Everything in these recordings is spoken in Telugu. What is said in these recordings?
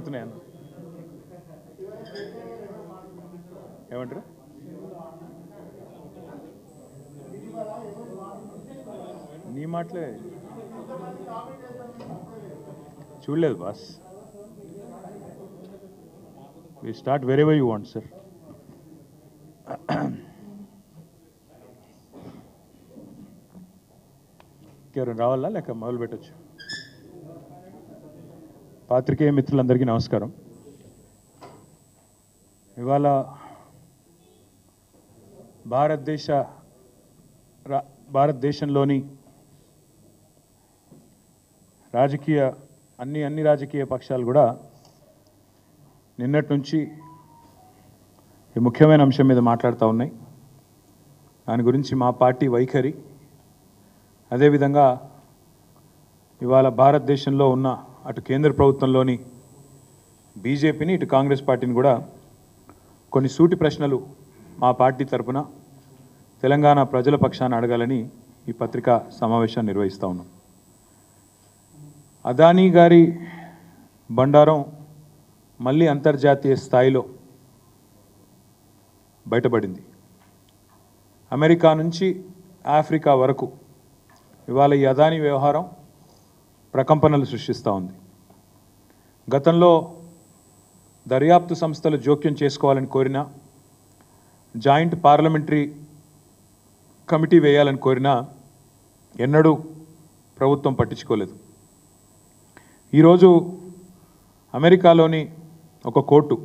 వినపడుతున్నాయి అన్న ఏమంటారు నీ మాటలే చూడలేదు boss we start wherever you want sir ఎవరైనా రావాలా లేక మొదలు పెట్టచ్చు పాత్రికేయ మిత్రులందరికీ నమస్కారం ఇవాళ భారతదేశంలోని అన్ని రాజకీయ పక్షాలు కూడా నిన్నటి నుంచి ఈ ముఖ్యమైన అంశం మీద మాట్లాడుతూ ఉన్నాయి. దాని గురించి మా పార్టీ వైఖరి, అదేవిధంగా ఇవాళ భారతదేశంలో ఉన్న అటు కేంద్ర ప్రభుత్వంలోని బీజేపీని ఇటు కాంగ్రెస్ పార్టీని కూడా కొన్ని సూటి ప్రశ్నలు మా పార్టీ తరఫున తెలంగాణ ప్రజల పక్షాన అడగాలని ఈ పత్రికా సమావేశాన్ని నిర్వహిస్తూ ఉన్నాం. అదానీ గారి బండారం మళ్ళీ అంతర్జాతీయ స్థాయిలో బయటపడింది. అమెరికా నుంచి ఆఫ్రికా వరకు ఇవాళ ఈ అదానీ వ్యవహారం ప్రకంపనలు సృష్టిస్తూ ఉంది. గతంలో దర్యాప్తు సంస్థలు జోక్యం చేసుకోవాలని కోరినా, జాయింట్ పార్లమెంటరీ కమిటీ వేయాలని కోరినా ఎన్నడూ ప్రభుత్వం పట్టించుకోలేదు. ఈరోజు అమెరికాలోని ఒక కోర్టు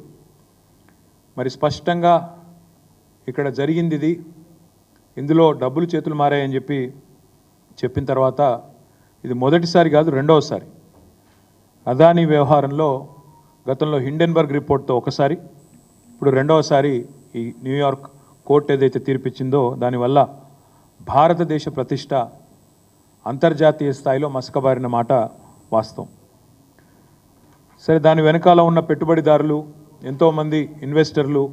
మరి స్పష్టంగా ఇక్కడ జరిగింది ఇది, ఇందులో డబ్బులు చేతులు మారాయని చెప్పిన తర్వాత ఇది మొదటిసారి కాదు రెండవసారి అదానీ వ్యవహారంలో గతంలో హిండెన్బర్గ్ రిపోర్ట్తో ఒకసారి, ఇప్పుడు రెండవసారి ఈ న్యూయార్క్ కోర్టు ఏదైతే తీర్పిచ్చిందో దానివల్ల భారతదేశ ప్రతిష్ట అంతర్జాతీయ స్థాయిలో మసకబారిన మాట వాస్తవం. సరే, దాని వెనకాల ఉన్న పెట్టుబడిదారులు, ఎంతోమంది ఇన్వెస్టర్లు,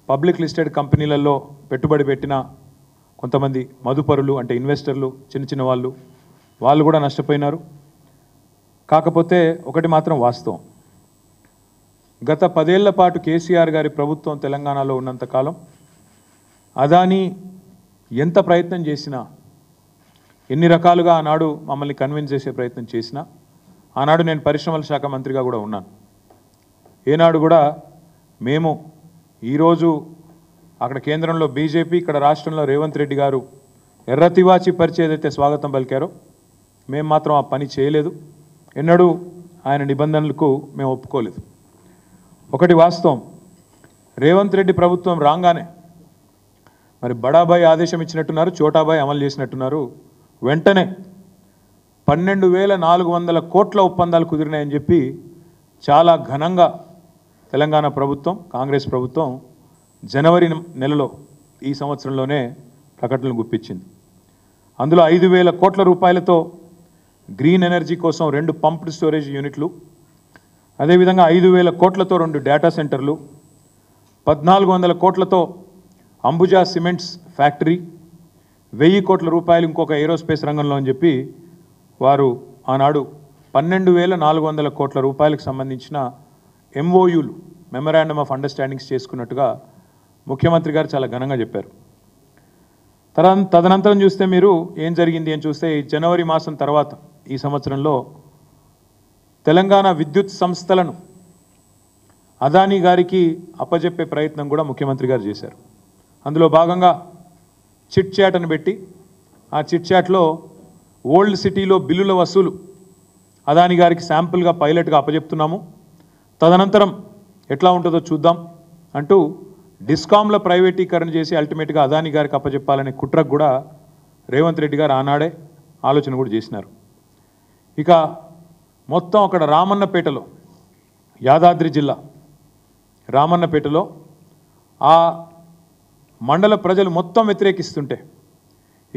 పబ్లిక్ లిస్టెడ్ కంపెనీలలో పెట్టుబడి పెట్టిన కొంతమంది మదుపరులు అంటే ఇన్వెస్టర్లు, చిన్న వాళ్ళు కూడా నష్టపోయినారు. కాకపోతే ఒకటి మాత్రం వాస్తవం, గత 10 ఏళ్ల పాటు కేసీఆర్ గారి ప్రభుత్వం తెలంగాణలో ఉన్నంతకాలం అదానీ ఎంత ప్రయత్నం చేసినా, ఎన్ని రకాలుగా ఆనాడు మమ్మల్ని కన్విన్స్ చేసే ప్రయత్నం చేసినా, ఆనాడు నేను పరిశ్రమల శాఖ మంత్రిగా కూడా ఉన్నాను, ఏనాడు కూడా మేము ఈరోజు అక్కడ కేంద్రంలో బీజేపీ, ఇక్కడ రాష్ట్రంలో రేవంత్ రెడ్డి గారు ఎర్రతివాచి పరిచి ఏదైతే స్వాగతం పలికారో మేము మాత్రం ఆ పని చేయలేదు. ఎన్నడూ ఆయన నిబంధనలకు మేము ఒప్పుకోలేదు. ఒకటి వాస్తవం, రేవంత్ రెడ్డి ప్రభుత్వం రాగానే మరి బడాబాయ్ ఆదేశం ఇచ్చినట్టున్నారు, చోటాబాయ్ అమలు చేసినట్టున్నారు. వెంటనే 12,400 కోట్ల ఒప్పందాలు కుదిరినాయని చెప్పి చాలా ఘనంగా తెలంగాణ ప్రభుత్వం, కాంగ్రెస్ ప్రభుత్వం జనవరి నెలలో ఈ సంవత్సరంలోనే ప్రకటనలు గుప్పించింది. అందులో 5,000 కోట్ల రూపాయలతో గ్రీన్ ఎనర్జీ కోసం 2 పంప్డ్ స్టోరేజ్ యూనిట్లు, అదేవిధంగా 5,000 కోట్లతో 2 డేటా సెంటర్లు, 1,400 కోట్లతో అంబుజా సిమెంట్స్ ఫ్యాక్టరీ, 1,000 కోట్ల రూపాయలు ఇంకొక ఏరోస్పేస్ రంగంలో అని చెప్పి వారు ఆనాడు 12,400 కోట్ల రూపాయలకు సంబంధించిన ఎంఓయూలు, మెమరాండమ్ ఆఫ్ అండర్స్టాండింగ్స్ చేసుకున్నట్టుగా ముఖ్యమంత్రి గారు చాలా ఘనంగా చెప్పారు. తదనంతరం చూస్తే మీరు ఏం జరిగింది అని చూస్తే ఈ జనవరి మాసం తర్వాత ఈ సంవత్సరంలో తెలంగాణ విద్యుత్ సంస్థలను అదానీ గారికి అప్పజెప్పే ప్రయత్నం కూడా ముఖ్యమంత్రి గారు చేశారు. అందులో భాగంగా చిట్ చాట్ అని పెట్టి ఆ చిట్ చాట్లో ఓల్డ్ సిటీలో బిల్లుల వసూలు అదానీ గారికి శాంపుల్గా పైలట్గా అప్పజెప్తున్నాము, తదనంతరం ఎట్లా ఉంటుందో చూద్దాం అంటూ డిస్కామ్ల ప్రైవేటీకరణ చేసి అల్టిమేట్గా అదానీ గారికి అప్పజెప్పాలనే కుట్రకు కూడా రేవంత్ రెడ్డి గారు ఆనాడే ఆలోచన కూడా చేసినారు. ఇక మొత్తం అక్కడ రామన్నపేటలో, యాదాద్రి జిల్లా రామన్నపేటలో ఆ మండల ప్రజలు మొత్తం వ్యతిరేకిస్తుంటే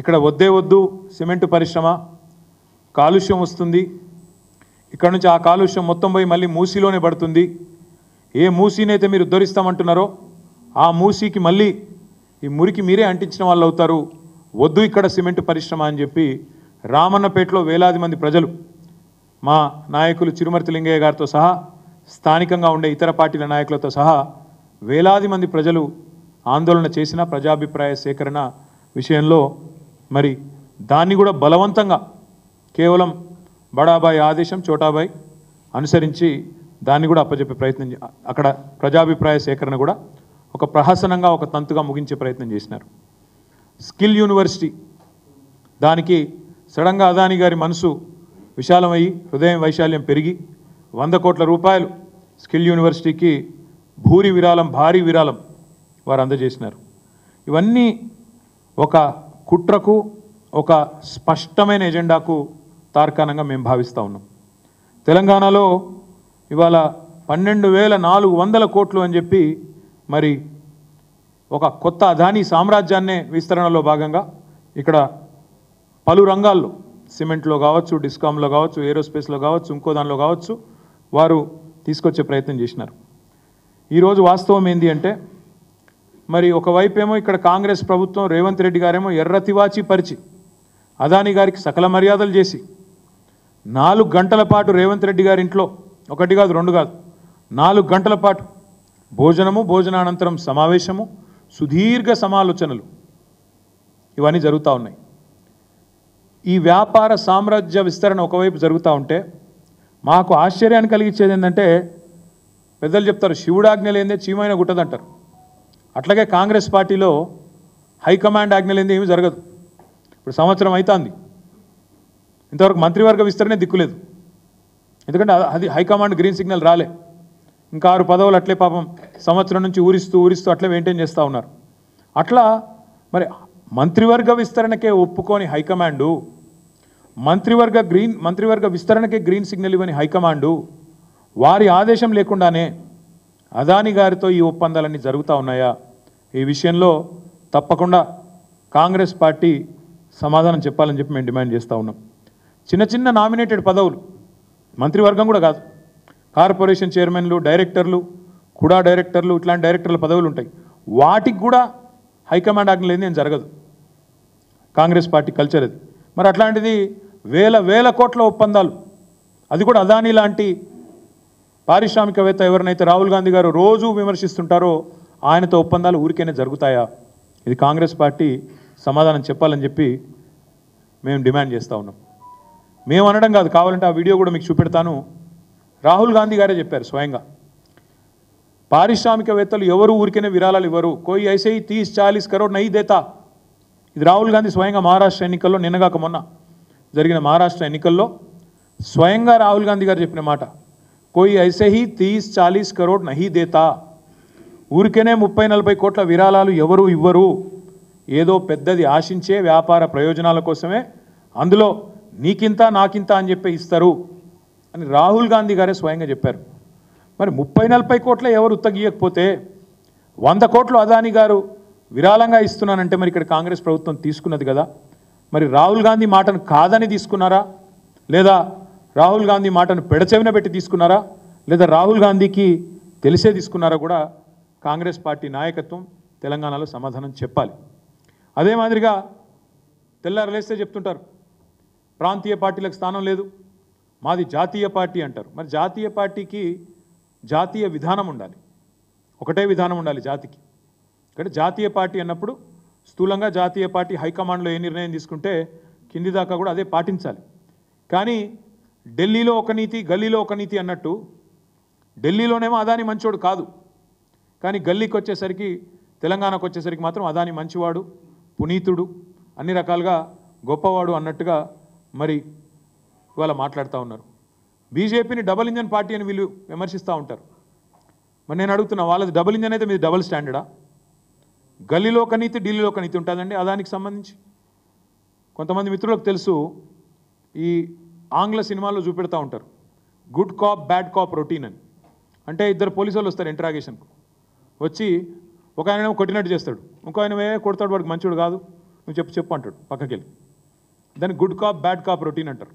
ఇక్కడ వద్దే వద్దు సిమెంటు పరిశ్రమ, కాలుష్యం వస్తుంది, ఇక్కడ నుంచి ఆ కాలుష్యం మొత్తం పోయి మళ్ళీ మూసీలోనే పడుతుంది, ఏ మూసీనైతే మీరు ఉద్ధరిస్తామంటున్నారో ఆ మూసీకి మళ్ళీ ఈ మురికి మీరే అంటించిన వాళ్ళు అవుతారు, వద్దు ఇక్కడ సిమెంట్ పరిశ్రమ అని చెప్పి రామన్నపేటలో వేలాది మంది ప్రజలు మా నాయకులు చిరుమర్తి లింగయ్య గారితో సహా స్థానికంగా ఉండే ఇతర పార్టీల నాయకులతో సహా వేలాది మంది ప్రజలు ఆందోళన చేసిన ప్రజాభిప్రాయ సేకరణ విషయంలో మరి దాన్ని కూడా బలవంతంగా కేవలం బడాబాయ్ ఆదేశం చోటాబాయ్ అనుసరించి దాన్ని కూడా అప్పచెప్పే ప్రయత్నం అక్కడ ప్రజాభిప్రాయ సేకరణ కూడా ఒక ప్రహసనంగా ఒక తంతుగా ముగించే ప్రయత్నం చేసినారు. స్కిల్ యూనివర్సిటీ దానికి సడన్గా అదానీ గారి మనసు విశాలమయ్యి హృదయం వైశాల్యం పెరిగి 100 కోట్ల రూపాయలు స్కిల్ యూనివర్సిటీకి భారీ విరాళం వారు అందజేసినారు. ఇవన్నీ ఒక కుట్రకు ఒక స్పష్టమైన ఎజెండాకు తార్కాణంగా మేము భావిస్తూ ఉన్నాం. తెలంగాణలో ఇవాళ 12,400 కోట్లు అని చెప్పి మరి ఒక కొత్త అదానీ సామ్రాజ్యాన్నే విస్తరణలో భాగంగా ఇక్కడ పలు రంగాల్లో సిమెంట్లో కావచ్చు, డిస్కామ్లో కావచ్చు, ఏరోస్పేస్లో కావచ్చు, ఇంకో దానిలో కావచ్చు వారు తీసుకొచ్చే ప్రయత్నం చేసినారు. ఈరోజు వాస్తవం ఏంటి అంటే మరి ఒకవైపేమో ఇక్కడ కాంగ్రెస్ ప్రభుత్వం రేవంత్ రెడ్డి గారేమో ఎర్రతివాచి పరిచి అదానీ గారికి సకల మర్యాదలు చేసి 4 గంటల పాటు రేవంత్ రెడ్డి గారి ఇంట్లో 1 కాదు 2 కాదు 4 గంటల పాటు భోజనానంతరం సమావేశము, సుదీర్ఘ సమాలోచనలు ఇవన్నీ జరుగుతూ ఉన్నాయి. ఈ వ్యాపార సామ్రాజ్య విస్తరణ ఒకవైపు జరుగుతూ ఉంటే మాకు ఆశ్చర్యాన్ని కలిగించేది ఏంటంటే పెద్దలు చెప్తారు శివుడాజ్ఞ లేదే చీమైన గుట్టదంటారు. అట్లాగే కాంగ్రెస్ పార్టీలో హైకమాండ్ ఆజ్ఞ లేదే ఏమీ జరగదు. ఇప్పుడు సంవత్సరం అవుతుంది, ఇంతవరకు మంత్రివర్గ విస్తరణే దిక్కులేదు. ఎందుకంటే అది హైకమాండ్ గ్రీన్ సిగ్నల్ రాలే. ఇంకా 6 పదవులు అట్లే పాపం సంవత్సరం నుంచి ఊరిస్తూ అట్లే మెయింటైన్ చేస్తూ ఉన్నారు. అట్లా మరి మంత్రివర్గ విస్తరణకే ఒప్పుకొని హైకమాండు, మంత్రివర్గ విస్తరణకే గ్రీన్ సిగ్నల్ ఇవ్వని హైకమాండు వారి ఆదేశం లేకుండానే అదానీ గారితో ఈ ఒప్పందాలన్నీ జరుగుతూ ఉన్నాయా? ఈ విషయంలో తప్పకుండా కాంగ్రెస్ పార్టీ సమాధానం చెప్పాలని చెప్పి మేము డిమాండ్ చేస్తూ ఉన్నాం. చిన్న నామినేటెడ్ పదవులు, మంత్రివర్గం కూడా కాదు, కార్పొరేషన్ చైర్మన్లు, డైరెక్టర్లు, కూడా డైరెక్టర్లు, ఇట్లాంటి డైరెక్టర్ల పదవులు ఉంటాయి. వాటికి కూడా హైకమాండ్ ఆజ్ఞ లేని జరగదు. కాంగ్రెస్ పార్టీ కల్చర్ అది. మరి అట్లాంటిది వేల కోట్ల ఒప్పందాలు, అది కూడా అదానీ లాంటి పారిశ్రామికవేత్త ఎవరినైతే రాహుల్ గాంధీ గారు రోజు విమర్శిస్తుంటారో ఆయనతో ఒప్పందాలు ఊరికైనా జరుగుతాయా? ఇది కాంగ్రెస్ పార్టీ సమాధానం చెప్పాలని చెప్పి మేము డిమాండ్ చేస్తూ ఉన్నాం. మేము అనడం కాదు, కావాలంటే ఆ వీడియో కూడా మీకు చూపెడతాను. రాహుల్ గాంధీ గారే చెప్పారు స్వయంగా, పారిశ్రామికవేత్తలు ఎవరు ఊరికైనా విరాళాలు ఇవ్వరు, కోయి ఐసే 30-40 కరోడ్ నహీ దేతా. ఇది రాహుల్ గాంధీ స్వయంగా మహారాష్ట్ర ఎన్నికల్లో నిన్నగాక మొన్న జరిగిన మహారాష్ట్ర ఎన్నికల్లో స్వయంగా రాహుల్ గాంధీ గారు చెప్పిన మాట, కోయి ఐసే 30-40 కరోడ్ నహీ దేతా. ఊరికనే 30-40 కోట్ల విరాళాలు ఎవరు ఇవ్వరు, ఏదో పెద్దది ఆశించే వ్యాపార ప్రయోజనాల కోసమే అందులో నీకింత నాకింత అని చెప్పి ఇస్తారు అని రాహుల్ గాంధీ గారే స్వయంగా చెప్పారు. మరి 30-40 కోట్ల ఎవరు ఉత్తగీయకపోతే 100 కోట్లు అదానీ గారు విరాళంగా ఇస్తున్నానంటే మరి ఇక్కడ కాంగ్రెస్ ప్రభుత్వం తీసుకున్నది కదా. మరి రాహుల్ గాంధీ మాటను కాదని తీసుకున్నారా, లేదా రాహుల్ గాంధీ మాటను పెడచెవిన పెట్టి తీసుకున్నారా, లేదా రాహుల్ గాంధీకి తెలిసే తీసుకున్నారా కూడా కాంగ్రెస్ పార్టీ నాయకత్వం తెలంగాణలో సమాధానం చెప్పాలి. అదే మాదిరిగా తెల్లారలేస్తే చెప్తుంటారు ప్రాంతీయ పార్టీలకు స్థానం లేదు, మాది జాతీయ పార్టీ అంటారు. మరి జాతీయ పార్టీకి జాతీయ విధానం ఉండాలి, ఒకటే విధానం ఉండాలి జాతికి. ఇక్కడ జాతీయ పార్టీ అన్నప్పుడు స్థూలంగా జాతీయ పార్టీ హైకమాండ్లో ఏ నిర్ణయం తీసుకుంటే కింది దాకా కూడా అదే పాటించాలి. కానీ ఢిల్లీలో ఒక నీతి, గల్లీలో ఒక నీతి అన్నట్టు, ఢిల్లీలోనేమో అదానీ మంచోడు కాదు, కానీ గల్లీకి వచ్చేసరికి, తెలంగాణకు వచ్చేసరికి మాత్రం అదానీ మంచివాడు, పునీతుడు, అన్ని రకాలుగా గొప్పవాడు అన్నట్టుగా మరి ఇవాళ మాట్లాడుతూ ఉన్నారు. బీజేపీని డబుల్ ఇంజన్ పార్టీ అని వీళ్ళు విమర్శిస్తూ ఉంటారు. మరి నేను అడుగుతున్నా, వాళ్ళది డబుల్ ఇంజన్ అయితే మీది డబుల్ స్టాండర్డా? గల్లీలో ఒక నీతి, ఢిల్లీలో ఒక నీతి ఉంటుందండి అదానికి సంబంధించి. కొంతమంది మిత్రులకు తెలుసు, ఈ ఆంగ్ల సినిమాల్లో చూపెడతా ఉంటారు good cop bad cop routine అని. అంటే ఇద్దరు పోలీసు వాళ్ళు వస్తారు ఇంట్రాగేషన్కు, వచ్చి ఒక ఆయన కొట్టినట్టు చేస్తాడు, ఇంకో ఆయన కొడతాడు, వాడికి మంచోడు కాదు, నువ్వు చెప్పు అంటాడు పక్కకి వెళ్ళి. దాన్ని good cop bad cop routine అంటారు.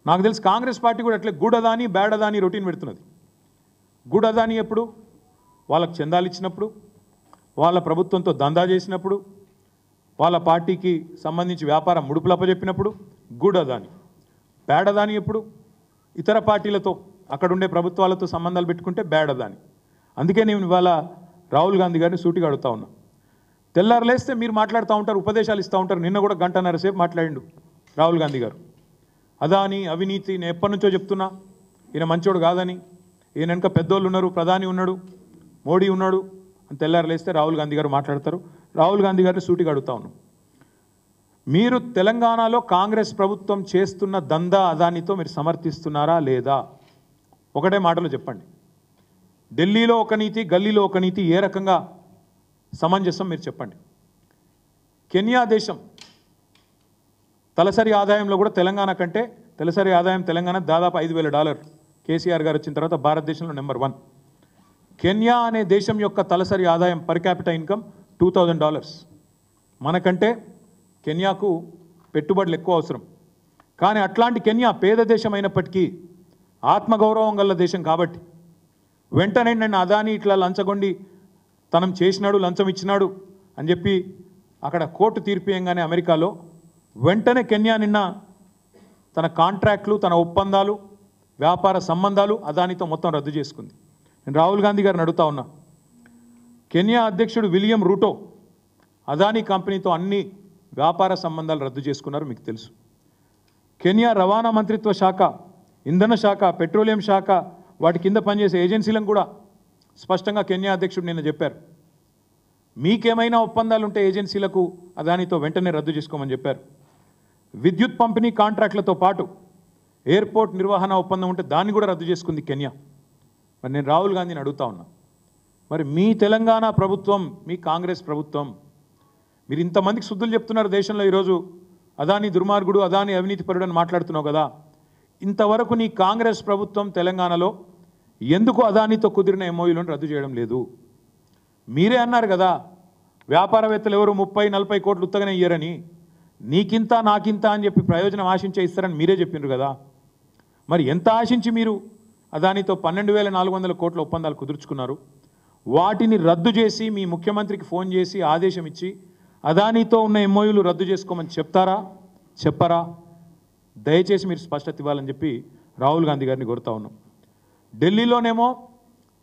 నాకు తెలిసి కాంగ్రెస్ పార్టీ కూడా అట్లే good Adani bad Adani routine పెడుతున్నది. గుడ్ అదానీ ఎప్పుడు? వాళ్ళకు చందాలు ఇచ్చినప్పుడు, వాళ్ళ ప్రభుత్వంతో దందా చేసినప్పుడు, వాళ్ళ పార్టీకి సంబంధించి వ్యాపారం ముడుపులు అప్పచెప్పినప్పుడు గుడ్ అదానీ. బ్యాడ్ అదానీ ఎప్పుడు? ఇతర పార్టీలతో అక్కడ ఉండే ప్రభుత్వాలతో సంబంధాలు పెట్టుకుంటే బ్యాడ్ అదాని. అందుకే నేను ఇవాళ రాహుల్ గాంధీ గారిని సూటిగా అడుగుతా ఉన్నా. తెల్లారు లేస్తే మీరు మాట్లాడుతూ ఉంటారు, ఉపదేశాలు ఇస్తూ ఉంటారు. నిన్న కూడా గంటన్నర సేపు మాట్లాడిండు రాహుల్ గాంధీ గారు. అదాని అవినీతి నేను ఎప్పటి నుంచో చెప్తున్నా, ఈయన మంచోడు కాదని, ఈయన వెనుక పెద్దోళ్ళు ఉన్నారు, ప్రధాని ఉన్నాడు, మోడీ ఉన్నాడు అని తెల్లారు లేస్తే రాహుల్ గాంధీ గారు మాట్లాడతారు. రాహుల్ గాంధీ గారిని సూటిగా అడుగుతా ఉన్నాం, మీరు తెలంగాణలో కాంగ్రెస్ ప్రభుత్వం చేస్తున్న దందా అదానితో మీరు సమర్థిస్తున్నారా లేదా? ఒకటే మాటలో చెప్పండి. ఢిల్లీలో ఒక నీతి, గల్లీలో ఒక నీతి, ఏ రకంగా సమంజసం మీరు చెప్పండి. కెన్యా దేశం తలసరి ఆదాయంలో కూడా తెలంగాణ కంటే తలసరి ఆదాయం తెలంగాణ దాదాపు $5,000. కేసీఆర్ గారు వచ్చిన తర్వాత భారతదేశంలో నెంబర్ 1. కెన్యా అనే దేశం యొక్క తలసరి ఆదాయం పర్ క్యాపిటల్ ఇన్కమ్ $2,000. మనకంటే కెన్యాకు పెట్టుబడులు ఎక్కువ అవసరం. కానీ అట్లాంటి కెన్యా పేద దేశం అయినప్పటికీ ఆత్మగౌరవం గల దేశం కాబట్టి వెంటనే నన్ను అదాని ఇట్లా లంచగొండి తనం చేసినాడు, లంచం ఇచ్చినాడు అని చెప్పి అక్కడ కోర్టు తీర్పియంగానే అమెరికాలో వెంటనే కెన్యా నిన్న తన కాంట్రాక్ట్లు, తన ఒప్పందాలు, వ్యాపార సంబంధాలు అదానితో మొత్తం రద్దు చేసుకుంది. నేను రాహుల్ గాంధీ గారిని అడుగుతా ఉన్నా, కెన్యా అధ్యక్షుడు విలియం రూటో అదాని కంపెనీతో అన్ని వ్యాపార సంబంధాలు రద్దు చేసుకున్నారు, మీకు తెలుసు. కెన్యా రవాణా మంత్రిత్వ శాఖ, ఇంధన శాఖ, పెట్రోలియం శాఖ, వాటి కింద పనిచేసే ఏజెన్సీలను కూడా స్పష్టంగా కెన్యా అధ్యక్షుడు నిన్న చెప్పారు, మీకేమైనా ఒప్పందాలు ఉంటే ఏజెన్సీలకు అదానితో వెంటనే రద్దు చేసుకోమని చెప్పారు. విద్యుత్ పంపిణీ కాంట్రాక్టులతో పాటు ఎయిర్పోర్ట్ నిర్వహణ ఒప్పందం ఉంటే దాన్ని కూడా రద్దు చేసుకుంది కెన్యా. మరి నేను రాహుల్ గాంధీని అడుగుతా ఉన్నా, మరి మీ తెలంగాణ ప్రభుత్వం, మీ కాంగ్రెస్ ప్రభుత్వం, మీరు ఇంతమందికి శుద్ధులు చెప్తున్నారు దేశంలో. ఈరోజు అదాని దుర్మార్గుడు, అదాని అవినీతిపరుడు అని మాట్లాడుతున్నావు కదా, ఇంతవరకు నీ కాంగ్రెస్ ప్రభుత్వం తెలంగాణలో ఎందుకు అదానితో కుదిరిన ఎంఓయూలను రద్దు చేయడం లేదు? మీరే అన్నారు కదా, వ్యాపారవేత్తలు ఎవరు 30-40 కోట్లు ఉత్తగానే ఇయ్యరని, నీకింత నాకింత అని చెప్పి ప్రయోజనం ఆశించే ఇస్తారని మీరే చెప్పిండ్రు కదా. మరి ఎంత ఆశించి మీరు అదానితో 12,400 కోట్ల ఒప్పందాలు కుదుర్చుకున్నారు? వాటిని రద్దు చేసి మీ ముఖ్యమంత్రికి ఫోన్ చేసి ఆదేశం ఇచ్చి అదానితో ఉన్న ఎంఓయూలు రద్దు చేసుకోమని చెప్తారా, చెప్పరా? దయచేసి మీరు స్పష్టత ఇవ్వాలని చెప్పి రాహుల్ గాంధీ గారిని కోరుతా ఉన్నాం. ఢిల్లీలోనేమో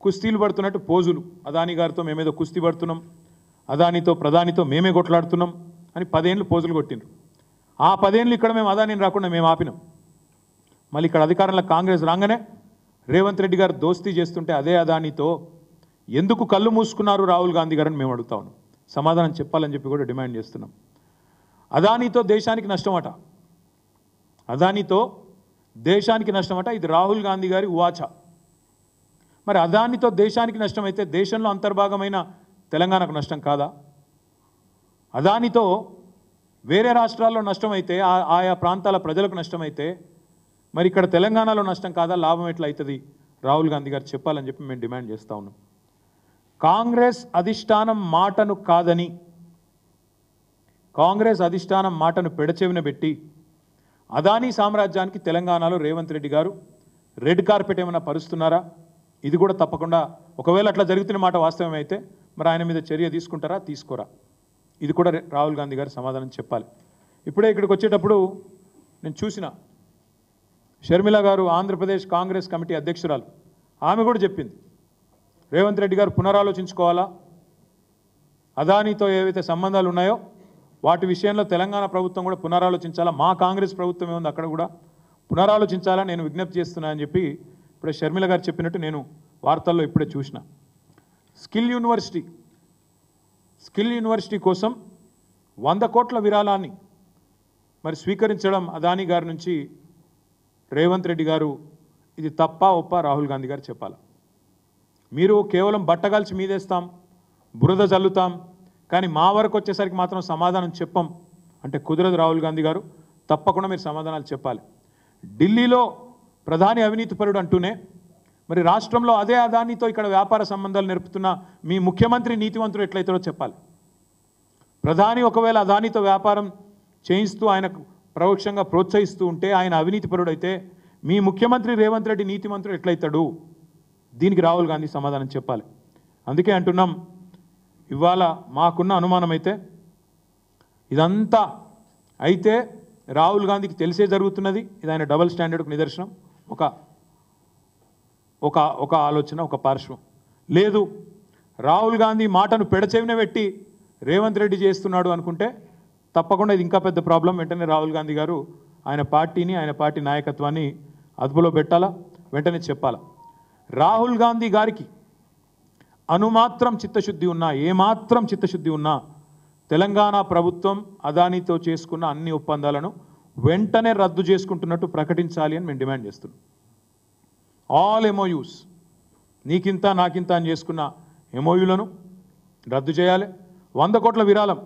కుస్తీలు పడుతున్నట్టు పోజులు, అదాని గారితో మేమేదో కుస్తీ పడుతున్నాం, అదానితో ప్రధానితో మేమే కొట్లాడుతున్నాం అని 10 ఏళ్ళు పోజులు కొట్టిండ్రు. ఆ 10 ఏళ్ళు ఇక్కడ మేము అదానిని రాకుండా మేము ఆపినాం. మళ్ళీ ఇక్కడ అధికారంలో కాంగ్రెస్ రాగానే రేవంత్ రెడ్డి గారు దోస్తీ చేస్తుంటే అదే అదానితో ఎందుకు కళ్ళు మూసుకున్నారు రాహుల్ గాంధీ గారని మేము అడుగుతా ఉన్నాం. సమాధానం చెప్పాలని చెప్పి కూడా డిమాండ్ చేస్తున్నాం. అదానితో దేశానికి నష్టమట, అదానితో దేశానికి నష్టమట. ఇది రాహుల్ గాంధీ గారి ఉవాచ. మరి అదానితో దేశానికి నష్టమైతే దేశంలో అంతర్భాగమైన తెలంగాణకు నష్టం కాదా? అదానితో వేరే రాష్ట్రాల్లో నష్టమైతే, ఆయా ప్రాంతాల ప్రజలకు నష్టమైతే మరి ఇక్కడ తెలంగాణలో నష్టం కాదా? లాభం ఎట్లా అవుతుంది? రాహుల్ గాంధీ గారు చెప్పాలని చెప్పి మేము డిమాండ్ చేస్తూ ఉన్నాం. కాంగ్రెస్ అధిష్టానం మాటను కాదని, కాంగ్రెస్ అధిష్టానం మాటను పెడచెవిన పెట్టి అదానీ సామ్రాజ్యానికి తెలంగాణలో రేవంత్ రెడ్డి గారు రెడ్ కార్పెట్ ఏమైనా పరుస్తున్నారా? ఇది కూడా తప్పకుండా, ఒకవేళ అట్లా జరుగుతున్న మాట వాస్తవమైతే మరి ఆయన మీద చర్య తీసుకుంటారా, తీసుకోరా? ఇది కూడా రాహుల్ గాంధీ గారు సమాధానం చెప్పాలి. ఇప్పుడే ఇక్కడికి వచ్చేటప్పుడు నేను చూసిన షర్మిల గారు, ఆంధ్రప్రదేశ్ కాంగ్రెస్ కమిటీ అధ్యక్షురాలు, ఆమె కూడా చెప్పింది రేవంత్ రెడ్డి గారు పునరాలోచించుకోవాలా, అదానితో ఏవైతే సంబంధాలు ఉన్నాయో వాటి విషయంలో తెలంగాణ ప్రభుత్వం కూడా పునరాలోచించాలా, మా కాంగ్రెస్ ప్రభుత్వం ఏముంది అక్కడ కూడా పునరాలోచించాలా నేను విజ్ఞప్తి చేస్తున్నా అని చెప్పి ఇప్పుడే షర్మిల గారు చెప్పినట్టు నేను వార్తల్లో ఇప్పుడే చూసిన. స్కిల్ యూనివర్సిటీ కోసం 100 కోట్ల విరాళాన్ని మరి స్వీకరించడం అదానీ గారి నుంచి రేవంత్ రెడ్డి గారు, ఇది తప్ప ఒప్ప రాహుల్ గాంధీ గారు చెప్పాలి. మీరు కేవలం బట్టగాల్చి మీదేస్తాం, బురద జల్లుతాం, కానీ మా వరకు వచ్చేసరికి మాత్రం సమాధానం చెప్పం అంటే కుదరదు. రాహుల్ గాంధీ గారు తప్పకుండా మీరు సమాధానాలు చెప్పాలి. ఢిల్లీలో ప్రధాని అవినీతిపరుడు అంటూనే మరి రాష్ట్రంలో అదే అదానితో ఇక్కడ వ్యాపార సంబంధాలు నెరుపుతున్న మీ ముఖ్యమంత్రి నీతివంతుడు ఎట్లయితాడో చెప్పాలి. ప్రధాని ఒకవేళ అదానితో వ్యాపారం చేయిస్తూ ఆయనకు పరోక్షంగా ప్రోత్సహిస్తూ ఉంటే ఆయన అవినీతిపరుడు అయితే మీ ముఖ్యమంత్రి రేవంత్ రెడ్డి నీతిమంతుడు ఎట్లయితాడు? దీనికి రాహుల్ గాంధీ సమాధానం చెప్పాలి. అందుకే అంటున్నాం, ఇవాళ మాకున్న అనుమానం అయితే ఇదంతా అయితే రాహుల్ గాంధీకి తెలిసే జరుగుతున్నది. ఇది ఆయన డబుల్ స్టాండర్డ్కు నిదర్శనం. ఒక ఒక ఆలోచన, ఒక పార్శ్వం. లేదు, రాహుల్ గాంధీ మాటను పెడచెవిన పెట్టి రేవంత్ రెడ్డి చేస్తున్నాడు అనుకుంటే తప్పకుండా ఇది ఇంకా పెద్ద ప్రాబ్లం. వెంటనే రాహుల్ గాంధీ గారు ఆయన పార్టీని, ఆయన పార్టీ నాయకత్వాన్ని అదుపులో పెట్టాలా, వెంటనే చెప్పాలా. రాహుల్ గాంధీ గారికి అనుమాత్రం చిత్తశుద్ధి ఉన్నా, ఏమాత్రం చిత్తశుద్ధి ఉన్నా తెలంగాణ ప్రభుత్వం అదానీతో చేసుకున్న అన్ని ఒప్పందాలను వెంటనే రద్దు చేసుకుంటున్నట్టు ప్రకటించాలి అని మేము డిమాండ్ చేస్తున్నాం. ఆల్ ఎంఓయూస్, నీకింత నాకింత అని చేసుకున్న ఎంఓయూలను రద్దు చేయాలి. 100 కోట్ల విరాళం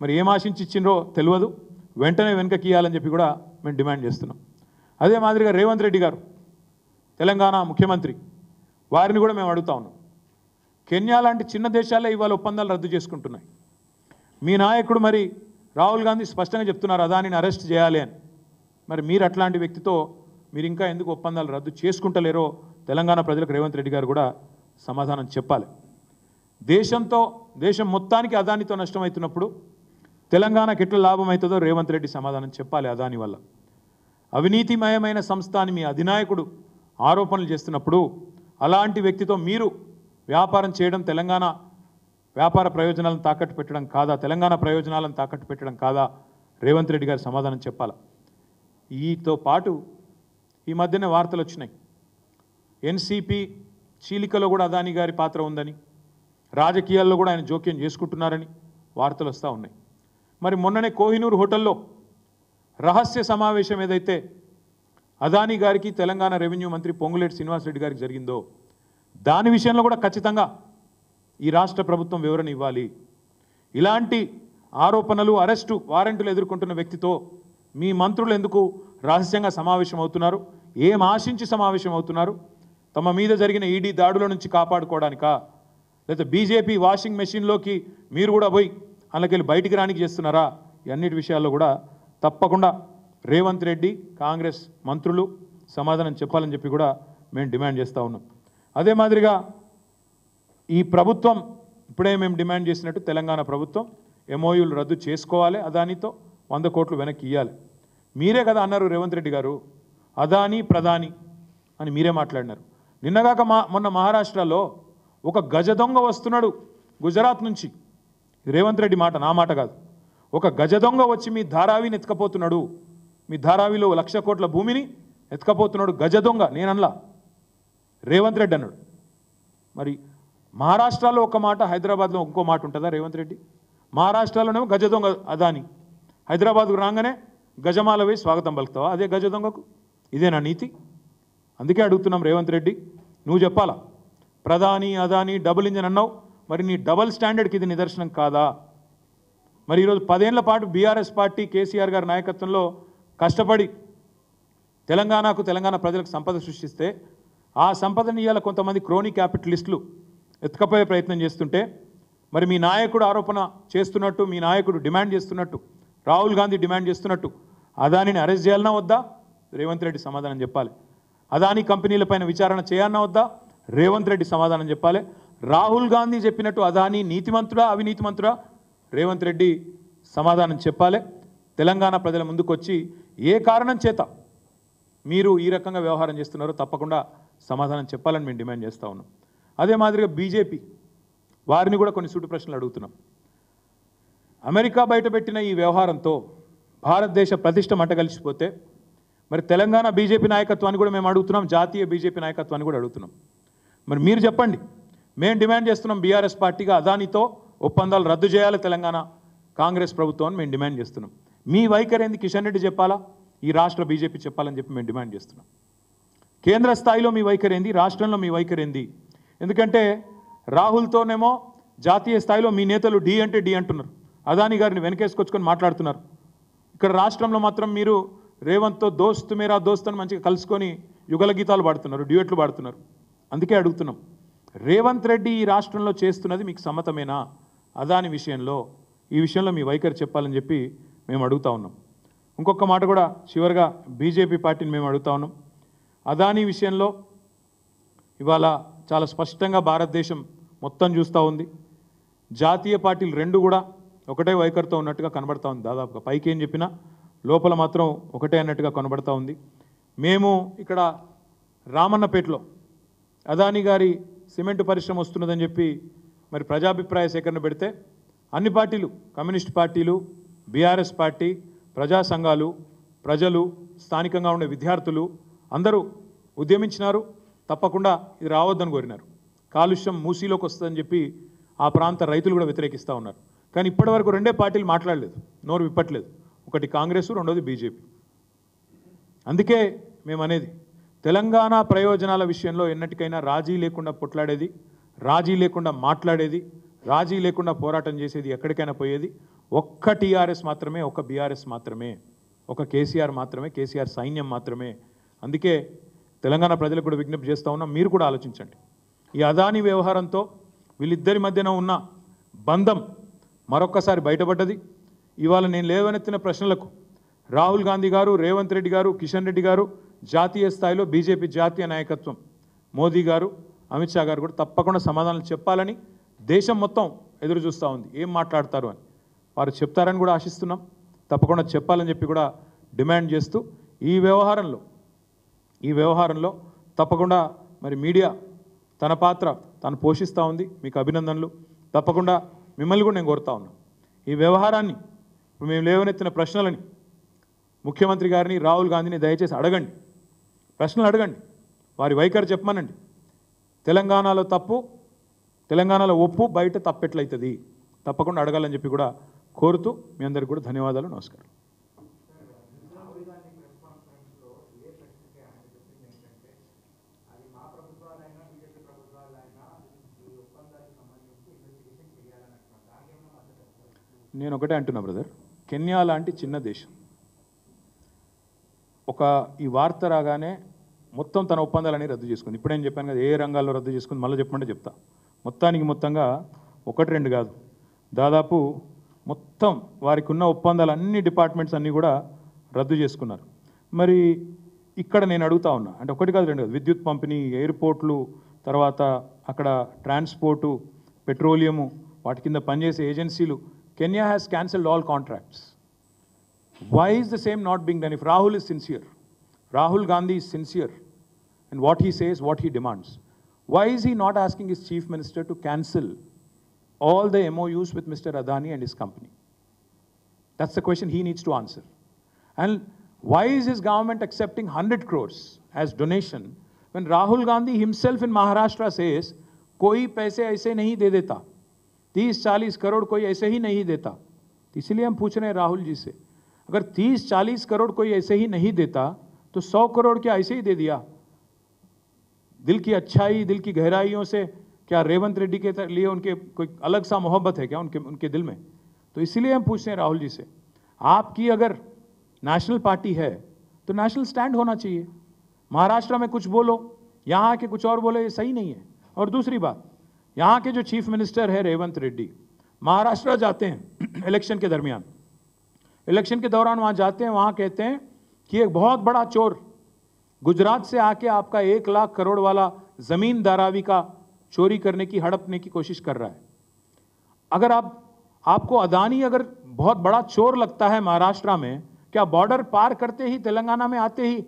మరి ఏం ఆశించి ఇచ్చిండ్రో తెలియదు, వెంటనే వెనకకి ఇవ్వాలని చెప్పి కూడా మేము డిమాండ్ చేస్తున్నాం. అదే మాదిరిగా రేవంత్ రెడ్డి గారు తెలంగాణ ముఖ్యమంత్రి, వారిని కూడా మేము అడుగుతా ఉన్నాం. కెన్యా లాంటి చిన్న దేశాలే ఇవాళ ఒప్పందాలు రద్దు చేసుకుంటున్నాయి. మీ నాయకుడు మరి రాహుల్ గాంధీ స్పష్టంగా చెప్తున్నారు అదానిని అరెస్ట్ చేయాలి అని. మరి మీరు అట్లాంటి వ్యక్తితో మీరు ఇంకా ఎందుకు ఒప్పందాలు రద్దు చేసుకుంటలేరో తెలంగాణ ప్రజలకు రేవంత్ రెడ్డి గారు కూడా సమాధానం చెప్పాలి. దేశం మొత్తానికి అదానితో నష్టమవుతున్నప్పుడు తెలంగాణకి ఎట్లా లాభం అవుతుందో రేవంత్ రెడ్డి సమాధానం చెప్పాలి. అదాని వల్ల అవినీతిమయమైన సంస్థ అని మీ అధినాయకుడు ఆరోపణలు చేస్తున్నప్పుడు అలాంటి వ్యక్తితో మీరు వ్యాపారం చేయడం తెలంగాణ వ్యాపార ప్రయోజనాలను తాకట్టు పెట్టడం కాదా, తెలంగాణ ప్రయోజనాలను తాకట్టు పెట్టడం కాదా, రేవంత్ రెడ్డి గారు సమాధానం చెప్పాలి. ఈతో పాటు ఈ మధ్యనే వార్తలు వచ్చినాయి, ఎన్సీపీ చీలికలో కూడా అదాని గారి పాత్ర ఉందని, రాజకీయాల్లో కూడా ఆయన జోక్యం చేసుకుంటున్నారని వార్తలు వస్తూ ఉన్నాయి. మరి మొన్ననే కోహినూర్ హోటల్లో రహస్య సమావేశం ఏదైతే అదాని గారికి తెలంగాణ రెవెన్యూ మంత్రి పొంగులేటి శ్రీనివాసరెడ్డి గారికి జరిగిందో దాని విషయంలో కూడా ఖచ్చితంగా ఈ రాష్ట్ర ప్రభుత్వం వివరణ ఇవ్వాలి. ఇలాంటి ఆరోపణలు, అరెస్టు వారెంట్లు ఎదుర్కొంటున్న వ్యక్తితో మీ మంత్రులు ఎందుకు రహస్యంగా సమావేశం అవుతున్నారు, ఏం ఆశించి సమావేశం అవుతున్నారు? తమ మీద జరిగిన ఈడీ దాడుల నుంచి కాపాడుకోవడానికా, లేదా బీజేపీ వాషింగ్ మెషిన్లోకి మీరు కూడా పోయి అందులోకి బయటికి రానికి చేస్తున్నారా? ఈ అన్నిటి విషయాల్లో కూడా తప్పకుండా రేవంత్ రెడ్డి, కాంగ్రెస్ మంత్రులు సమాధానం చెప్పాలని చెప్పి కూడా మేము డిమాండ్ చేస్తూ ఉన్నాం. అదే మాదిరిగా ఈ ప్రభుత్వం ఇప్పుడే మేము డిమాండ్ చేసినట్టు తెలంగాణ ప్రభుత్వం ఎంఓయూలు రద్దు చేసుకోవాలి, అదానితో 100 కోట్లు వెనక్కి ఇవ్వాలి. మీరే కదా అన్నారు రేవంత్ రెడ్డి గారు, అదాని ప్రధాని అని మీరే మాట్లాడినారు. నిన్నగాక మొన్న మహారాష్ట్రలో ఒక గజ దొంగ వస్తున్నాడు గుజరాత్ నుంచి, రేవంత్ రెడ్డి మాట, నా మాట కాదు. ఒక గజ దొంగ వచ్చి మీ ధారావిని ఎత్తుకపోతున్నాడు, మీ ధారావిలో 1,00,000 కోట్ల భూమిని ఎత్తుకపోతున్నాడు గజ దొంగ. నేనల్లా, రేవంత్ రెడ్డి అన్నాడు. మరి మహారాష్ట్రలో ఒక మాట, హైదరాబాద్లో ఇంకో మాట ఉంటుందా రేవంత్ రెడ్డి? మహారాష్ట్రలోనేమో గజ దొంగ అదాని, హైదరాబాద్కు రాగానే గజమాల వేసి స్వాగతం పలుకుతావా అదే గజ దొంగకు? ఇదేనా నీతి? అందుకే అడుగుతున్నాం రేవంత్ రెడ్డి, నువ్వు చెప్పాలా. ప్రధాని అదాని డబుల్ ఇంజన్ అన్నావు, మరి నీ డబల్ స్టాండర్డ్కి ఇది నిదర్శనం కాదా? మరి ఈరోజు 10 ఏళ్ల పాటు బీఆర్ఎస్ పార్టీ కేసీఆర్ గారి నాయకత్వంలో కష్టపడి తెలంగాణ ప్రజలకు సంపద సృష్టిస్తే ఆ సంపదని ఇవాళ కొంతమంది క్రోనీ క్యాపిటలిస్టులు ఎత్తుకపోయే ప్రయత్నం చేస్తుంటే, మరి మీ నాయకుడు ఆరోపణ చేస్తున్నట్టు, మీ నాయకుడు డిమాండ్ చేస్తున్నట్టు, రాహుల్ గాంధీ డిమాండ్ చేస్తున్నట్టు అదానిని అరెస్ట్ చేయాలన్నా వద్దా? రేవంత్ రెడ్డి సమాధానం చెప్పాలి. అదాని కంపెనీలపైన విచారణ చేయాలన్నా వద్దా? రేవంత్ రెడ్డి సమాధానం చెప్పాలి. రాహుల్ గాంధీ చెప్పినట్టు అదాని నీతిమంతుడా అవినీతిమంతుడా? రేవంత్ రెడ్డి సమాధానం చెప్పాలి. తెలంగాణ ప్రజల ముందుకొచ్చి ఏ కారణం చేత మీరు ఈ రకంగా వ్యవహారం చేస్తున్నారో తప్పకుండా సమాధానం చెప్పాలని మేము డిమాండ్ చేస్తూ ఉన్నాం. అదే మాదిరిగా బీజేపీ వారిని కూడా కొన్ని సూటి ప్రశ్నలు అడుగుతున్నాం. అమెరికా బయటపెట్టిన ఈ వ్యవహారంతో భారతదేశ ప్రతిష్ట మంటగలిసిపోతే మరి తెలంగాణ బీజేపీ నాయకత్వాన్ని కూడా మేము అడుగుతున్నాం, జాతీయ బీజేపీ నాయకత్వాన్ని కూడా అడుగుతున్నాం. మరి మీరు చెప్పండి, మేము డిమాండ్ చేస్తున్నాం బీఆర్ఎస్ పార్టీగా అదానితో ఒప్పందాలు రద్దు చేయాలి తెలంగాణ కాంగ్రెస్ ప్రభుత్వం అని మేము డిమాండ్ చేస్తున్నాం. మీ వైఖరి ఏంది కిషన్ రెడ్డి చెప్పాలా, ఈ రాష్ట్ర బీజేపీ చెప్పాలని చెప్పి మేము డిమాండ్ చేస్తున్నాం. కేంద్ర స్థాయిలో మీ వైఖరి ఏంది, రాష్ట్రంలో మీ వైఖరి ఏంది? ఎందుకంటే రాహుల్తోనేమో జాతీయ స్థాయిలో మీ నేతలు డి అంటే డి అంటున్నారు, అదాని గారిని వెనకేసుకొచ్చుకొని మాట్లాడుతున్నారు. ఇక్కడ రాష్ట్రంలో మాత్రం మీరు రేవంత్తో దోస్త్ మేరా దోస్త్ అని మంచిగా కలుసుకొని యుగల గీతాలు పాడుతున్నారు, డ్యూయట్లు పాడుతున్నారు. అందుకే అడుగుతున్నాం, రేవంత్ రెడ్డి ఈ రాష్ట్రంలో చేస్తున్నది మీకు సమ్మతమేనా? అదాని విషయంలో ఈ విషయంలో మీ వైఖరి చెప్పాలని చెప్పి మేము అడుగుతా ఉన్నాం. ఇంకొక మాట కూడా చివరిగా బీజేపీ పార్టీని మేము అడుగుతా ఉన్నాం. అదాని విషయంలో ఇవాళ చాలా స్పష్టంగా భారతదేశం మొత్తం చూస్తూ ఉంది. జాతీయ పార్టీలు రెండు కూడా ఒకటే వైఖరితో ఉన్నట్టుగా కనబడతా ఉంది. దాదాపుగా పైకి ఏం చెప్పినా లోపల మాత్రం ఒకటే అన్నట్టుగా కనబడతా ఉంది. మేము ఇక్కడ రామన్నపేటలో అదానీ గారి సిమెంట్ పరిశ్రమ వస్తున్నదని చెప్పి మరి ప్రజాభిప్రాయ సేకరణ పెడితే అన్ని పార్టీలు, కమ్యూనిస్ట్ పార్టీలు, బీఆర్ఎస్ పార్టీ, ప్రజా సంఘాలు, ప్రజలు, స్థానికంగా ఉండే విద్యార్థులు అందరూ ఉద్యమించినారు. తప్పకుండా ఇది రావద్దని కోరినారు. కాలుష్యం మూసీలోకి వస్తుందని చెప్పి ఆ ప్రాంత రైతులు కూడా వ్యతిరేకిస్తూ ఉన్నారు. కానీ ఇప్పటివరకు రెండే పార్టీలు మాట్లాడలేదు, నోరు విప్పట్లేదు. ఒకటి కాంగ్రెస్, రెండోది బీజేపీ. అందుకే మేము అనేది తెలంగాణ ప్రయోజనాల విషయంలో ఎన్నటికైనా రాజీ లేకుండా పొట్లాడేది, రాజీ లేకుండా మాట్లాడేది, రాజీ లేకుండా పోరాటం చేసేది, ఎక్కడికైనా పోయేది ఒక్క టీఆర్ఎస్ మాత్రమే, ఒక బీఆర్ఎస్ మాత్రమే, ఒక కేసీఆర్ మాత్రమే, కేసీఆర్ సైన్యం మాత్రమే. అందుకే తెలంగాణ ప్రజలకు కూడా విజ్ఞప్తి చేస్తూ ఉన్నాం, మీరు కూడా ఆలోచించండి. ఈ అదానీ వ్యవహారంతో వీళ్ళిద్దరి మధ్యన ఉన్న బంధం మరొక్కసారి బయటపడ్డది. ఇవాళ నేను లేవనెత్తిన ప్రశ్నలకు రాహుల్ గాంధీ గారు, రేవంత్ రెడ్డి గారు, కిషన్ రెడ్డి గారు, జాతీయ స్థాయిలో బీజేపీ జాతీయ నాయకత్వం, మోదీ గారు, అమిత్ షా గారు కూడా తప్పకుండా సమాధానం చెప్పాలని దేశం మొత్తం ఎదురు చూస్తూ ఉంది. ఏం మాట్లాడతారు అని వారు చెప్తారని కూడా ఆశిస్తున్నాం. తప్పకుండా చెప్పాలని చెప్పి కూడా డిమాండ్ చేస్తూ ఈ వ్యవహారంలో తప్పకుండా మరి మీడియా తన పాత్ర తాను పోషిస్తూ ఉంది. మీకు అభినందనలు. తప్పకుండా మిమ్మల్ని కూడా నేను కోరుతా ఉన్నాను, ఈ వ్యవహారాన్ని ఇప్పుడు మేము లేవనెత్తిన ప్రశ్నలని ముఖ్యమంత్రి గారిని, రాహుల్ గాంధీని దయచేసి అడగండి, ప్రశ్నలు అడగండి, వారి వైఖరి చెప్పమనండి. తెలంగాణలో తప్పు, తెలంగాణలో ఒప్పు, బయట తప్పెట్లయితుంది, తప్పకుండా అడగాలని చెప్పి కూడా కోరుతూ మీ అందరికీ కూడా ధన్యవాదాలు, నమస్కారం. నేను ఒకటే అంటున్నా బ్రదర్, కెన్యా లాంటి చిన్న దేశం ఈ వార్త రాగానే మొత్తం తన ఒప్పందాలని రద్దు చేసుకుంది. ఇప్పుడేం చెప్పాను కదా, ఏ రంగాల్లో రద్దు చేసుకుంది, మళ్ళీ చెప్పమంటే చెప్తా. మొత్తంగా 1-2 కాదు, దాదాపు మొత్తం వారికి ఉన్న ఒప్పందాలు అన్ని డిపార్ట్మెంట్స్ అన్నీ కూడా రద్దు చేసుకున్నారు. మరి ఇక్కడ నేను అడుగుతా ఉన్నా, అంటే 1 కాదు 2 కాదు, విద్యుత్ పంపిణీ, ఎయిర్పోర్ట్లు, తర్వాత అక్కడ ట్రాన్స్పోర్టు, పెట్రోలియము, వాటి కింద పనిచేసే ఏజెన్సీలు, Kenya has cancelled all contracts. Why is the same not being done? If Rahul is sincere, Rahul Gandhi is sincere in what he says, what he demands, why is he not asking his chief minister to cancel all the MOUs with Mr. Adani and his company? That's the question he needs to answer. And why is his government accepting 100 crores as donation when Rahul Gandhi himself in Maharashtra says, koi paise aise nahi de deta, 30-40 crore कोई ऐसे ही नहीं देता. इसलिए हम पूछ रहे हैं राहुल जी से, अगर 30-40 करोड़ कोई ऐसे ही नहीं देता तो 100 करोड़ क्या ऐसे ही दे दिया? दिल की अच्छाई, दिल की गहराइयों से क्या रेवंत रेड्डी के लिए उनके कोई अलग सा मोहब्बत है क्या उनके दिल में? तो इसीलिए हम पूछते हैं राहुल जी से, आपकी अगर नेशनल पार्टी है तो नेशनल स्टैंड होना चाहिए. महाराष्ट्र में कुछ बोलो, यहाँ के कुछ और बोलो, ये सही नहीं है. और दूसरी बात, यहाँ के जो चीफ मिनिस्टर है रेवंत रेड्डी, महाराष्ट्र जाते हैं इलेक्शन के दरमियान, इलेक्शन के दौरान वहाँ जाते हैं, वहाँ कहते हैं कि एक बहुत बड़ा चोर गुजरात से आके आपका 1 लाख करोड़ वाला ज़मीन दारावी का चोरी करने की, हड़पने की कोशिश कर रहा है. अगर आपको अदानी अगर बहुत बड़ा चोर लगता है महाराष्ट्र में, क्या बॉर्डर पार करते ही तेलंगाना में आते ही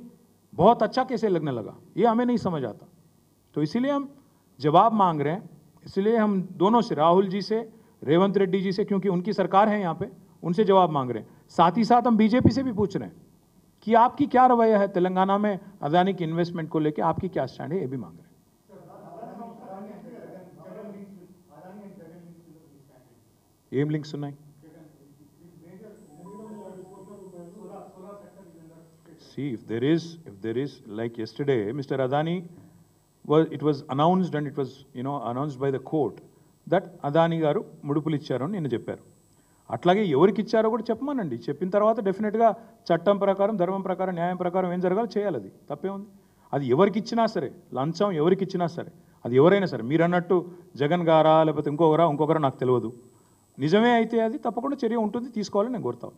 बहुत अच्छा कैसे लगने लगा? ये हमें नहीं समझ आता. तो इसीलिए हम जवाब मांग रहे हैं. इसलिए हम दोनों से, राहुल जी से, रेवंत रेड्डी जी से, क्योंकि उनकी सरकार है यहाँ पे, उनसे जवाब मांग रहे हैं. साथ ही साथ हम बीजेपी से भी पूछ रहे हैं कि आपकी क्या रवैया है तेलंगाना में अदानी की इन्वेस्टमेंट को लेकर, आपकी क्या स्टैंड है, ये भी मांग रहे हैं. ఏం లింక్స్ ఉన్నాయి? See, if there is like yesterday Mr. Adani it was announced and it was announced by the court that Adani garu ముడుపులు ఇచ్చారు అని నిన్న చెప్పారు. అట్లాగే ఎవరికి ఇచ్చారో కూడా చెప్పమనండి. చెప్పిన తర్వాత డెఫినెట్గా చట్టం ప్రకారం, ధర్మం ప్రకారం, న్యాయం ప్రకారం ఏం జరగాలో చేయాలి. అది తప్పే ఉంది. అది ఎవరికి ఇచ్చినా సరే, లంచం ఎవరికి ఇచ్చినా సరే, అది ఎవరైనా సరే, మీరు అన్నట్టు జగన్ గారా లేకపోతే ఇంకొకరా నాకు తెలియదు, నిజమే అయితే అది తప్పకుండా చర్య ఉంటుంది, తీసుకోవాలని నేను కోరుతాను.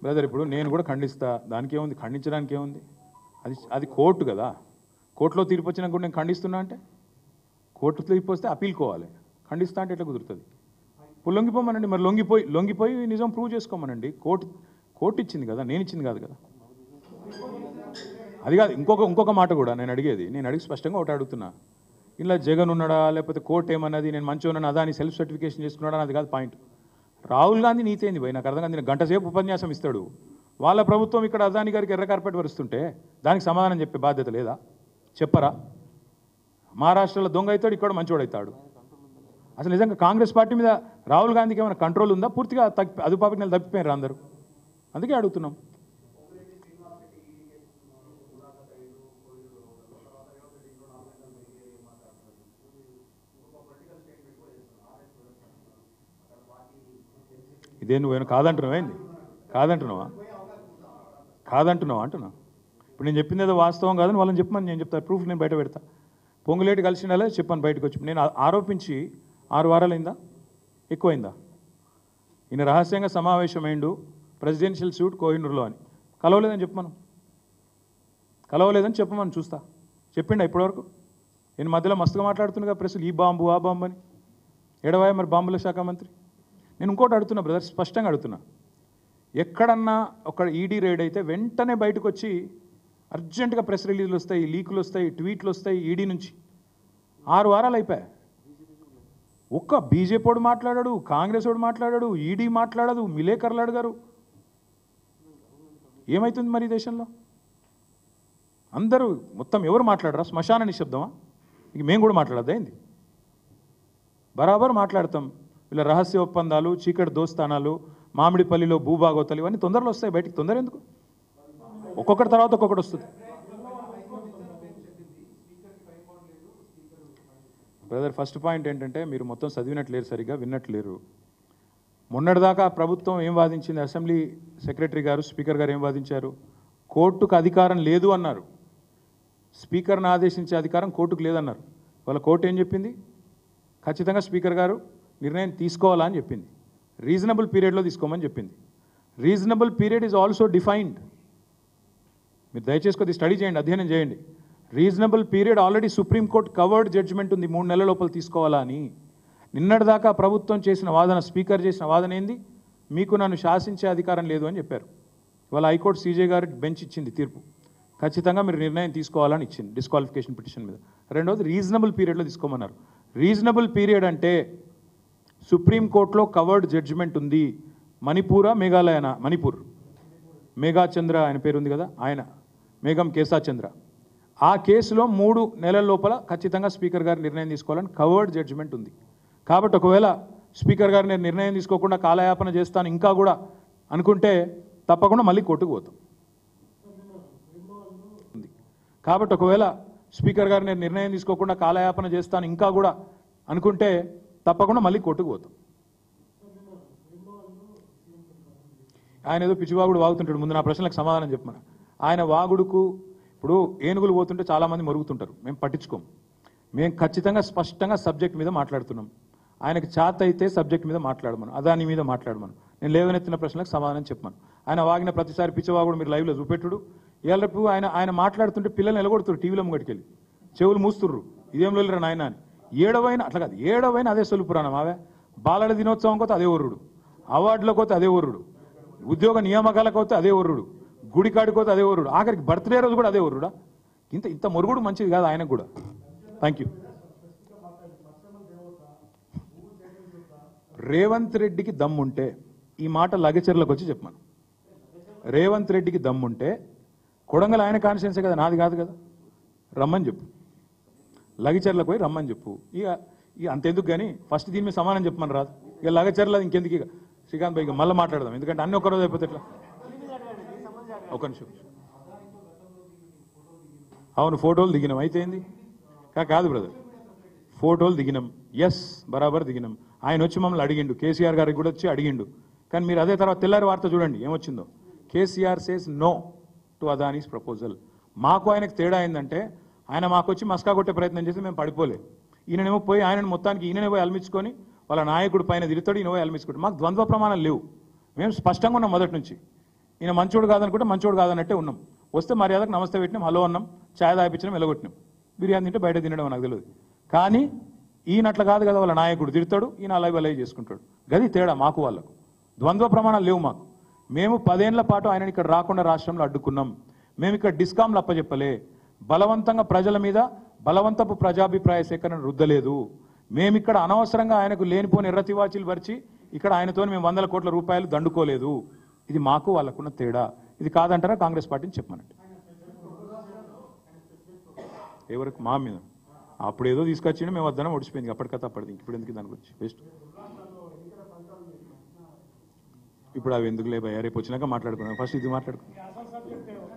బ్రదర్, ఇప్పుడు నేను కూడా ఖండిస్తా, దానికి ఏముంది, ఖండించడానికి ఏముంది? అది కోర్టు కదా, కోర్టులో తీర్పు వచ్చినా కూడా నేను ఖండిస్తున్నా అంటే, కోర్టు తీర్పు వస్తే అప్పీల్కోవాలి, ఖండిస్తా అంటే ఎట్లా కుదురుతుంది? ఇప్పుడు లొంగిపోమనండి, మరి లొంగిపోయి నిజం ప్రూవ్ చేసుకోమనండి. కోర్టు ఇచ్చింది కదా, నేను ఇచ్చింది కాదు కదా. అది కాదు, ఇంకొక మాట కూడా నేను అడిగి స్పష్టంగా ఒకటి అడుగుతున్నా. ఇలా జగన్ ఉన్నాడా లేకపోతే కోర్టు ఏమన్నది, నేను మంచిగా ఉన్నాను అదాని సెల్ఫ్ సర్టిఫికేషన్ చేసుకున్నాడా, అది కాదు పాయింట్. రాహుల్ గాంధీ నీతి ఏంది పోయి నాకు అర్థం కాదు. నేను గంట సేపు ఉపన్యాసం ఇస్తాడు, వాళ్ళ ప్రభుత్వం ఇక్కడ అదాని గారికి ఎర్ర కార్పెట్ వరుస్తుంటే దానికి సమాధానం చెప్పే బాధ్యత లేదా? చెప్పరా? మహారాష్ట్రలో దొంగ అవుతాడు, ఇక్కడ మంచోడు అవుతాడు. అసలు నిజంగా కాంగ్రెస్ పార్టీ మీద రాహుల్ గాంధీకి ఏమైనా కంట్రోల్ ఉందా? పూర్తిగా అదుపాపికి నెల తప్పిపోయారు అందరూ. అందుకే అడుగుతున్నాం. ఇదే నువ్వేమైనా కాదంటున్నావా ఏంది? కాదంటున్నావా అంటున్నా. ఇప్పుడు నేను చెప్పింది ఏదో వాస్తవం కాదని వాళ్ళని చెప్పమని నేను చెప్తాను. ప్రూఫ్ నేను బయట పెడతా. పొంగులేటి కలిసినాలే చెప్పాను బయటకు వచ్చి. నేను ఆరోపించి 6 వారాలైందా, ఎక్కువైందా? ఈయన రహస్యంగా సమావేశమైండు ప్రెసిడెన్షియల్ సూట్ కోహినూరులో అని. కలవలేదని చెప్పమని చూస్తా. చెప్పిండా ఇప్పటివరకు? నేను మధ్యలో మస్తుగా మాట్లాడుతున్నా ప్రెస్లు ఈ బాంబు ఆ బాంబు అని. ఎడవాయ మరి బాంబుల శాఖ మంత్రి. నేను ఇంకోటి అడుగుతున్నా బ్రదర్, స్పష్టంగా అడుగుతున్నా. ఎక్కడన్నా ఒక ఈడీ రైడ్ అయితే వెంటనే బయటకు వచ్చి అర్జెంటుగా ప్రెస్ రిలీజ్లు వస్తాయి, లీకులు వస్తాయి, ట్వీట్లు వస్తాయి ఈడీ నుంచి. 6 వారాలు అయిపోయాయి. ఒక్క బీజేపీ వాడు మాట్లాడాడు, కాంగ్రెస్ వాడు మాట్లాడాడు, ఈడీ మాట్లాడదు, మిలేకర్లు అడిగారు. ఏమవుతుంది మరి ఈ దేశంలో? అందరూ మొత్తం ఎవరు మాట్లాడరా? శ్మశాన నిశ్శబ్దమా? ఇక మేము కూడా మాట్లాడద్దా ఏంది? బరాబర్ మాట్లాడతాం. వీళ్ళ రహస్య ఒప్పందాలు, చీకటి దోస్తానాలు, మామిడిపల్లిలో భూభాగోతలు ఇవన్నీ తొందరలో వస్తాయి బయటికి. తొందర ఎందుకు? ఒక్కొక్కటి తర్వాత ఒక్కొక్కటి వస్తుంది. బ్రదర్, ఫస్ట్ పాయింట్ ఏంటంటే మీరు మొత్తం చదివినట్లేరు, సరిగ్గా విన్నట్లేరు. మొన్నటిదాకా ప్రభుత్వం ఏం వాదించింది? అసెంబ్లీ సెక్రటరీ గారు, స్పీకర్ గారు ఏం వాదించారు? కోర్టుకు అధికారం లేదు అన్నారు. స్పీకర్ని ఆదేశించే అధికారం కోర్టుకు లేదన్నారు. వాళ్ళ కోర్టు ఏం చెప్పింది? ఖచ్చితంగా స్పీకర్ గారు నిర్ణయం తీసుకోవాలా అని చెప్పింది. రీజనబుల్ పీరియడ్లో తీసుకోమని చెప్పింది. Reasonable period is also defined. మీరు దయచేసి కొద్దిగా స్టడీ చేయండి, అధ్యయనం చేయండి. Reasonable period already supreme court covered judgement ఉంది, 3 నెలల లోపల తీసుకోవాలా అని. నిన్నటిదాకా ప్రభుత్వం చేసిన వాదన, స్పీకర్ చేసిన వాదన ఏంది? మీకు నన్ను శాసించే అధికారం లేదు అని చెప్పారు. ఇవాళ హైకోర్టు సీజే గారు బెంచ్ ఇచ్చింది తీర్పు. ఖచ్చితంగా మీరు నిర్ణయం తీసుకోవాలని ఇచ్చింది డిస్క్వాలిఫికేషన్ పిటిషన్ మీద. రెండవది రీజనబుల్ పీరియడ్లో తీసుకోమన్నారు. రీజనబుల్ పీరియడ్ అంటే సుప్రీంకోర్టులో కవర్డ్ జడ్జిమెంట్ ఉంది. మణిపూరా మేఘాలయనా? మేఘాచంద్ర ఆయన పేరు ఉంది కదా, ఆయన మేఘం కేశాచంద్ర. ఆ కేసులో 3 నెలల లోపల ఖచ్చితంగా స్పీకర్ గారు నిర్ణయం తీసుకోవాలని కవర్డ్ జడ్జిమెంట్ ఉంది. కాబట్టి ఒకవేళ స్పీకర్ గారు నేను నిర్ణయం తీసుకోకుండా కాలయాపన చేస్తాను ఇంకా కూడా అనుకుంటే తప్పకుండా మళ్ళీ కోర్టుకు పోతాం. కాబట్టి ఒకవేళ స్పీకర్ గారు నేను నిర్ణయం తీసుకోకుండా కాలయాపన చేస్తాను ఇంకా కూడా అనుకుంటే తప్పకుండా మళ్ళీ కోర్టుకు పోతాం. ఆయన ఏదో పిచ్చివాగుడు వాగుతుంటాడు. ముందు నా ప్రశ్నలకు సమాధానం చెప్పమని. ఆయన వాగుడుకు ఇప్పుడు ఏనుగులు పోతుంటే చాలామంది మరుగుతుంటారు, మేము పట్టించుకోం. మేము ఖచ్చితంగా స్పష్టంగా సబ్జెక్ట్ మీద మాట్లాడుతున్నాం. ఆయనకు చేత అయితే సబ్జెక్ట్ మీద మాట్లాడమను, అదాని మీద మాట్లాడమను. నేను లేవనెత్తిన ప్రశ్నలకు సమాధానం చెప్పమను. ఆయన వాగిన ప్రతిసారి పిచ్చివాగుడు మీరు లైవ్లో చూపెట్టుడు. ఇవాళ రేపు ఆయన మాట్లాడుతుంటే పిల్లలు నిలగొడుతున్నారు, టీవీలో ముంగటికెళ్ళి చెవులు మూస్తుర్రు. ఇదేం లేరు నాయన అని. ఏడవైనా అట్లా కాదు, ఏడవైనా అదే సొల్లు పురాణం. అవే బాలల దినోత్సవం కోతే అదే ఒర్రుడు, అవార్డులకు పోతే అదే ఒర్రుడు, ఉద్యోగ నియామకాలకు పోతే అదే ఒర్రుడు, గుడి కాడిపోతే అదే ఒర్రుడు, ఆఖరికి బర్త్డే రోజు కూడా అదే ఒర్రుడా? ఇంత మొరుగుడు మంచిది కాదు ఆయనకు కూడా. Thank you. రేవంత్ రెడ్డికి దమ్ముంటే ఈ మాట లగచర్లకు వచ్చి చెప్పమను. రేవంత్ రెడ్డికి దమ్ముంటే కొడంగల్ ఆయన కాన్స్టిట్యున్సీ కదా, నాది కాదు కదా, రమ్మని చెప్పు. లగచర్లకు పోయి రమ్మని చెప్పు. ఇక అంతెందుకు కానీ ఫస్ట్ దీని మీద సమానం చెప్పమని రాదు. ఇక లగచర్ల ఇంకెందుకు? ఇక శ్రీకాంత్ భాయ్ మళ్ళీ మాట్లాడదాం, ఎందుకంటే అన్ని ఒక్కరోజు అయిపోతే ఎట్లా. ఒక నిమిషం. అవును, ఫోటోలు దిగినాం. అయితే ఏంది? కాదు బ్రదర్, ఫోటోలు దిగినాం. ఎస్, బరాబర్ దిగినాం. ఆయన వచ్చి మమ్మల్ని అడిగిండు, కేసీఆర్ గారికి కూడా వచ్చి అడిగిండు. కానీ మీరు అదే తర్వాత తెల్లారి వార్త చూడండి ఏమొచ్చిందో. KCR says no to Adani's proposal. మాకు ఆయనకు తేడా ఏంటంటే ఆయన మాకు వచ్చి మస్కా కొట్టే ప్రయత్నం చేసి మేము పడిపోలే. ఈయననేమో పోయి ఆయనను మొత్తానికి ఈయననే పోయి అల్మించుకొని వాళ్ళ నాయకుడు పైన తిరుగుతాడు, ఈయన పోయి అల్మించుకుంటాడు. మాకు ద్వంద్వ ప్రమాణాలు లేవు. మేము స్పష్టంగా ఉన్నాం మొదటి నుంచి. ఈయన మంచోడు కాదనుకుంటే మంచోడు కాదన్నట్టే ఉన్నాం. వస్తే మర్యాదకు నమస్తే పెట్టినాం, హలో అన్నాం, ఛాయ్ తాగిపించినాం, వెలగొట్టినాం. బిర్యానీ తింటే బయట తినడం నాకు తెలియదు. కానీ ఈయన అట్లా కాదు కదా, వాళ్ళ నాయకుడు తిడతాడు, ఈయన అలాగే చేసుకుంటాడు. గది తేడా మాకు వాళ్ళకు. ద్వంద్వ ప్రమాణాలు లేవు మాకు. మేము 10 ఏళ్ల పాటు ఆయనని ఇక్కడ రాకుండా రాష్ట్రంలో అడ్డుకున్నాం. మేము ఇక్కడ డిస్కామ్లు అప్పచెప్పలే, బలవంతంగా ప్రజల మీద బలవంతపు ప్రజాభిప్రాయ సేకరణ రుద్దలేదు, మేమిక్కడ అనవసరంగా ఆయనకు లేనిపోని ఎర్రతివాచీలు పరిచి ఇక్కడ ఆయనతో మేము 100 కోట్ల రూపాయలు దండుకోలేదు. ఇది మాకు వాళ్ళకున్న తేడా. ఇది కాదంటారా కాంగ్రెస్ పార్టీని చెప్పమనండి. ఎవరికి మా మీద అప్పుడు ఏదో తీసుకొచ్చిండు, మేము వద్దన ఒడిచిపోయింది, అప్పటికత అప్పటిది. ఇప్పుడు ఎందుకు దాని గురించి బెస్ట్. ఇప్పుడు అవి ఎందుకు లేబోయా, రేపు వచ్చినాక మాట్లాడుకున్నాం, ఫస్ట్ ఇది మాట్లాడుకున్నాం.